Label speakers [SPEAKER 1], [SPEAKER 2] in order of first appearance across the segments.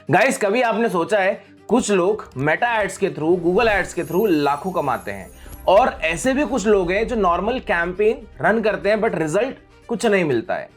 [SPEAKER 1] Guys, कभी आपने सोचा है कुछ लोग मेटा एड्स के थ्रू, गूगल एड्स के थ्रू लाखों कमाते हैं और ऐसे भी कुछ लोग हैं जो नॉर्मल कैंपेन रन करते हैं बट रिजल्ट कुछ नहीं मिलता है।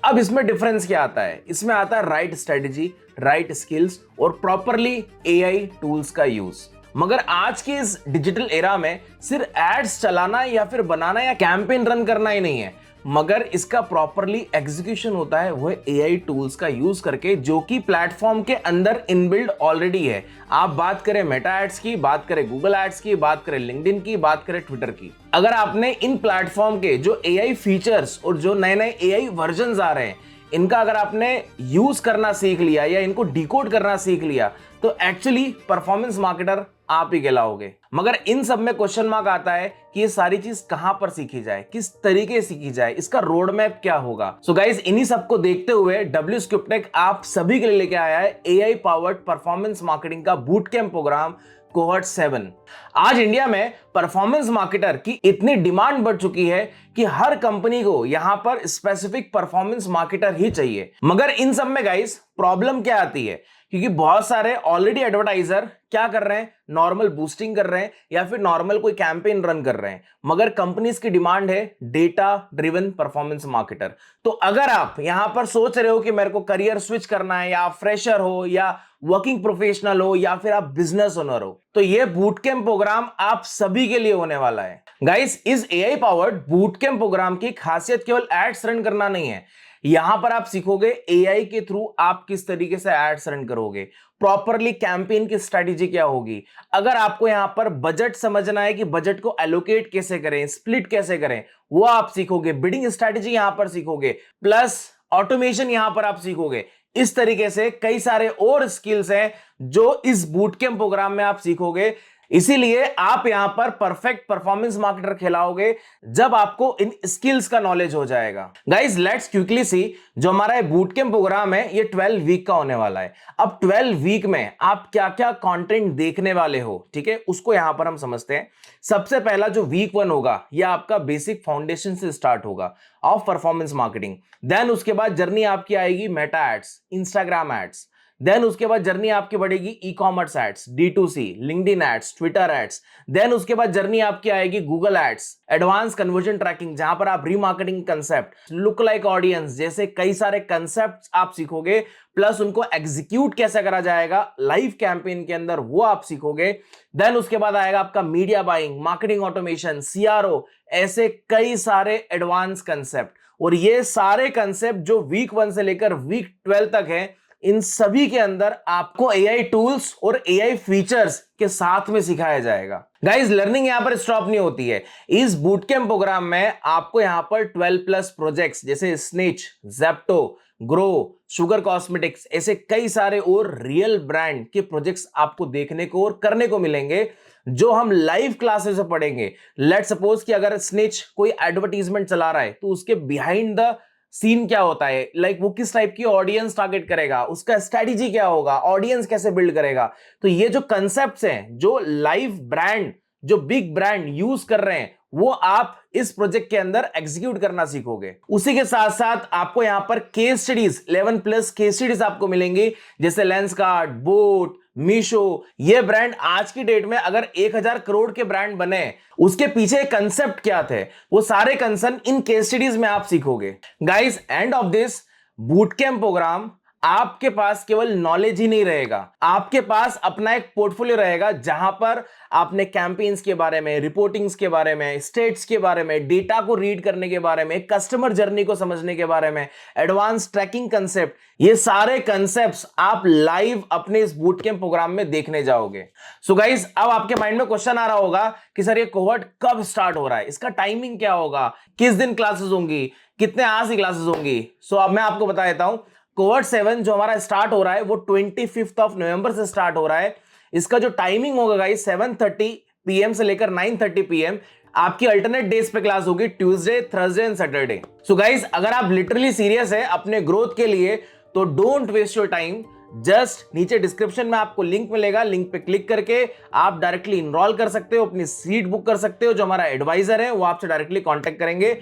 [SPEAKER 1] अब इसमें डिफरेंस क्या आता है? इसमें आता है राइट स्ट्रेटेजी, राइट स्किल्स और प्रॉपरली एआई टूल्स का यूज। मगर आज के इस डिजिटल एरा में सिर्फ एड्स चलाना या फिर बनाना या कैंपेन रन करना ही नहीं है, मगर इसका प्रॉपरली एग्जीक्यूशन होता है वो एआई टूल्स का यूज करके, जो कि प्लेटफॉर्म के अंदर इनबिल्ड ऑलरेडी है। आप बात करें मेटा एड्स की, बात करें गूगल एड्स की, बात करें लिंक्डइन की, बात करें ट्विटर की। अगर आपने इन प्लेटफॉर्म के जो एआई फीचर्स और जो नए नए एआई वर्जन आ रहे हैं, इनका अगर आपने यूज करना सीख लिया या इनको डिकोड करना सीख लिया, तो एक्चुअली परफॉर्मेंस मार्केटर आप ही कहलाओगे। मगर इन सब में क्वेश्चन मार्क आता है कि ये सारी चीज कहां पर सीखी जाए, किस तरीके से सीखी जाए, इसका रोड मैप क्या होगा। सो गाइस, इन्हीं सब को देखते हुए WScriptTech आप सभी के लिए लेके आया है एआई पावर्ड परफॉर्मेंस मार्केटिंग का बूट कैंप प्रोग्राम कोहॉर्ट 7। आज इंडिया में परफॉर्मेंस मार्केटर की इतनी डिमांड बढ़ चुकी है कि हर कंपनी को यहां पर स्पेसिफिक परफॉर्मेंस मार्केटर ही चाहिए। मगर इन सब में गाइस प्रॉब्लम क्या आती है? क्योंकि बहुत सारे ऑलरेडी एडवर्टाइजर क्या कर रहे हैं, नॉर्मल बूस्टिंग कर रहे हैं या फिर नॉर्मल कोई कैंपेन रन कर रहे हैं, मगर कंपनीज की डिमांड है डेटा ड्रिवन परफॉर्मेंस मार्केटर। तो अगर आप यहां पर सोच रहे हो कि मेरे को करियर स्विच करना है, या आप फ्रेशर हो या वर्किंग प्रोफेशनल हो या फिर आप बिजनेस ओनर हो, तो ये बूट कैंप प्रोग्राम आप सभी के लिए होने वाला है। गाइस, इस AI powered boot camp program की खासियत केवल एड्स रन करना नहीं है। यहां पर आप सीखोगे एआई के थ्रू आप किस तरीके से एड्स रन करोगे, प्रॉपरली कैंपेन की स्ट्रेटेजी क्या होगी। अगर आपको यहां पर बजट समझना है कि बजट को एलोकेट कैसे करें, स्प्लिट कैसे करें, वो आप सीखोगे। बिडिंग स्ट्रेटेजी यहां पर सीखोगे, प्लस ऑटोमेशन यहां पर आप सीखोगे। इस तरीके से कई सारे और स्किल्स हैं जो इस बूट कैंप प्रोग्राम में आप सीखोगे। इसीलिए आप यहां पर परफेक्ट परफॉर्मेंस मार्केटर कहलाओगे जब आपको इन स्किल्स का नॉलेज हो जाएगा। गाइस, लेट्स क्विकली सी, जो हमारा बूट कैंप प्रोग्राम है ये 12 वीक का होने वाला है। अब 12 वीक में आप क्या क्या कंटेंट देखने वाले हो, ठीक है, उसको यहां पर हम समझते हैं। सबसे पहला जो वीक 1 होगा, यह आपका बेसिक फाउंडेशन से स्टार्ट होगा ऑफ परफॉर्मेंस मार्केटिंग। देन उसके बाद जर्नी आपकी आएगी Meta ads, Instagram ads. Then उसके बाद जर्नी आपकी बढ़ेगी e commerce ads, D2C, LinkedIn ads, Twitter ads. Then उसके बाद जर्नी आपकी आएगी Google ads, advance conversion tracking, जहां पर आप remarketing concept, look like audience जैसे कई सारे कंसेप्ट आप सीखोगे, प्लस उनको एग्जीक्यूट कैसे करा जाएगा लाइव कैंपेन के अंदर, वो आप सीखोगे। देन उसके बाद आएगा आपका media buying, marketing automation, CRO, ऐसे कई सारे एडवांस कंसेप्ट। और ये सारे कंसेप्ट जो वीक 1 से लेकर वीक 12 तक है, इन सभी के अंदर आपको एआई टूल्स और एआई फीचर्स के साथ में सिखाया जाएगा। गाइस, लर्निंग यहां पर स्टॉप नहीं होती है। इस बूट कैंप प्रोग्राम में आपको यहां पर 12+ प्रोजेक्ट्स जैसे snitch, Zepto, grow, sugar cosmetics, ऐसे कई सारे और रियल ब्रांड के प्रोजेक्ट्स आपको देखने को और करने को मिलेंगे, जो हम लाइव क्लासेस में पढ़ेंगे। लेट्स सपोज कि अगर स्निच कोई एडवर्टीजमेंट चला रहा है, तो उसके बिहाइंड द सीन क्या होता है, लाइक वो किस टाइप की ऑडियंस टारगेट करेगा, उसका स्ट्रेटेजी क्या होगा, ऑडियंस कैसे बिल्ड करेगा। तो ये जो कंसेप्ट्स हैं, जो लाइव ब्रांड, जो बिग ब्रांड यूज कर रहे हैं, वो आप इस प्रोजेक्ट के अंदर एग्जीक्यूट करना सीखोगे। उसी के साथ साथ आपको यहां पर केस स्टडीज, 11+ केस स्टडीज आपको मिलेंगी, जैसे लेंसकार्ट, बोट, मीशो। ये ब्रांड आज की डेट में अगर 1000 करोड़ के ब्रांड बने, उसके पीछे कंसेप्ट क्या थे, वो सारे कंसेप्ट इन केस स्टडीज में आप सीखोगे। Guys, end of this boot camp program आपके पास केवल नॉलेज ही नहीं रहेगा, आपके पास अपना एक पोर्टफोलियो रहेगा, जहां पर आपने कैंपेन्स के बारे में, रिपोर्टिंग्स के बारे में, स्टेट्स के बारे में, डेटा को रीड करने के बारे में, कस्टमर जर्नी को समझने के बारे में, एडवांस ट्रैकिंग कंसेप्ट, ये सारे कंसेप्ट्स आप लाइव अपने इस बूट कैंप प्रोग्राम में देखने जाओगे। सो गाइस, अब आपके माइंड में क्वेश्चन आ रहा होगा कि सर ये कोहॉर्ट कब स्टार्ट हो रहा है, इसका टाइमिंग क्या होगा, किस दिन क्लासेस होंगी, कितने आज की क्लासेस होंगी। सो अब मैं आपको बता देता हूं, कोहॉर्ट 7 जो हमारा स्टार्ट हो रहा है वो 25 नवंबर से स्टार्ट हो रहा है। इसका जो टाइमिंग होगा गाइस, 7:30 PM से लेकर 9:30 PM। आपकी अल्टरनेट डेज पे क्लास होगी, Tuesday, Thursday and Saturday. So guys, अगर आप लिटरली सीरियस है अपने ग्रोथ के लिए, तो don't waste your time. Just नीचे डिस्क्रिप्शन में आपको लिंक मिलेगा, लिंक पे क्लिक करके आप डायरेक्टली इनरोल कर सकते हो, अपनी सीट बुक कर सकते हो। जो हमारा एडवाइजर है वो आपसे डायरेक्टली कांटेक्ट करेंगे।